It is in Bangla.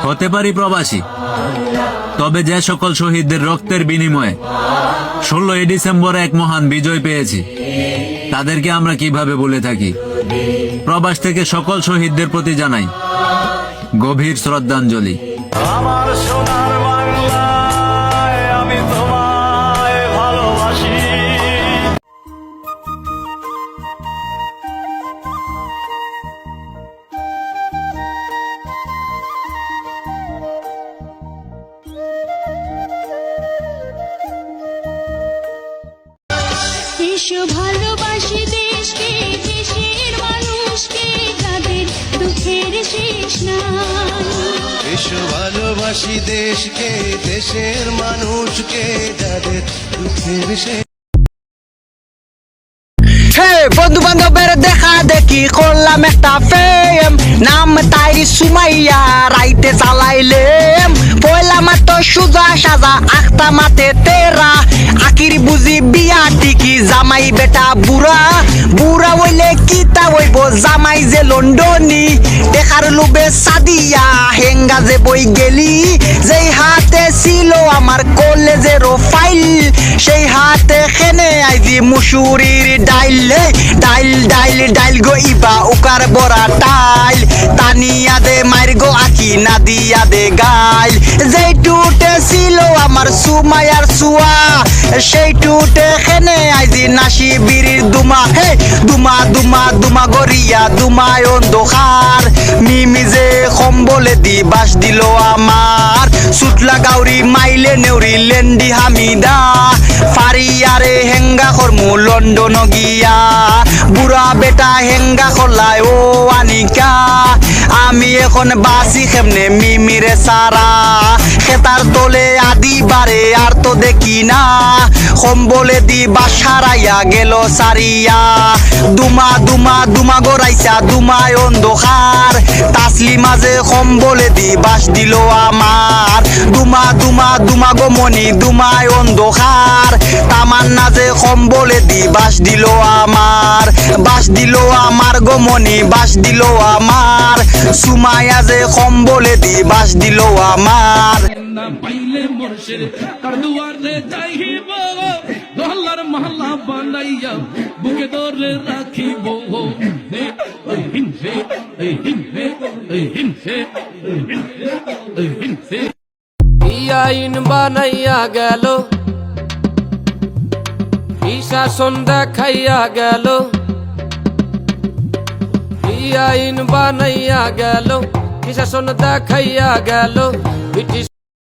হতে পারি প্রবাসী, তবে যে সকল শহীদদের রক্তের বিনিময়ে 16ই ডিসেম্বর এক মহান বিজয় পেয়েছি, তাদেরকে আমরা কিভাবে ভুলে থাকি। প্রবাস থেকে সকল শহীদদের প্রতি জানাই গভীর শ্রদ্ধাঞ্জলি। আমার সোনার বাংলায় আমি তোমায় ভালোবাসি। এসো ভালোবাসি দেশকে, দেশের মানুষকে, যাদের দুঃখের শেষ নাই। এসো ভালোবাসি দেশকে, দেশের মানুষকে, যাদের দুঃখের শেষ। বন্ধু বান্ধবের দেখা দেখি করলাম একটা ফেম, নাম তাইরি সুমাইয়া, রাইতে চালাইলেম পয়লা মাত্র সুজা সাজা, আখতা মাতে তেরা, আকির বুঝি বিয়া টিকি, জামাই বেটা বুড়া, বুড়া হইলে কিতা হইব, জামাই যে লন্ডনী, দেখার লোভে সাদিয়া হেঙ্গা যে বই গেলি, যেই হাতে ছিল আমার কলেজের ফাইল, সেই হাতে খেনে আইজি মুসুরির ডাইল, ডাইল ডাইল ডাইল গো ইবা উকার বড়া টাইল, তানিয়া দে মাইর গো আকি না দিয়া দে গাইল, যেই টুটে ছিল আমার সুমায়ার সুয়া, সেই টুটে খেনে আইজি নাসি বিড়ির দুমা, হে দুমা দুমা দুমা গরিয়া দুমায় অন্ধকার, মিমি যে কম্বলে দি বাস দিল আমার, সুটলা গাউরি মাইলে নেউরি লেন্ডি হামিদা, ফারিয়ারে হেঙ্গা কর্মু লন্ডন গিয়া, বুড়া বেটা হেঙ্গা খোলায় ও আনিকা, আমি এখন বাসি কেমনে মিমিরে সারা, খেতার তোলে আদি বারে আর তো দেখি না, কম্বলে দি বাসারাইয়া গেল সারিয়া, দুমা দুমা দুমা গড়াইছা দুমায় অন্ধকার, তাসলি মাঝে কম্বলে দি বাস দিল আমার, দুমা দুমা দুমা গো মনি দুমায় অন্ধকার, তামান্না যে কম্বলে দি বাস দিল আমার, বাস দিল আমার গো মনি বাস দিল আমার, সুমায়া যে কম্বলে দি বাস দিল আমার। পাইলে মোরশেদ তার দুয়ারে যাইব, দোহল্লার মহল্লা বানাইয়া বুকে ধরে রাখিব, হিংসে হিংসে হিংসে হিংসে আইন বানাইয়া গেল, শাসন দেখাইয়া গেল, আইন বানাইয়া গেল, শাসন দেখাইয়া গেল, ব্রিটিশ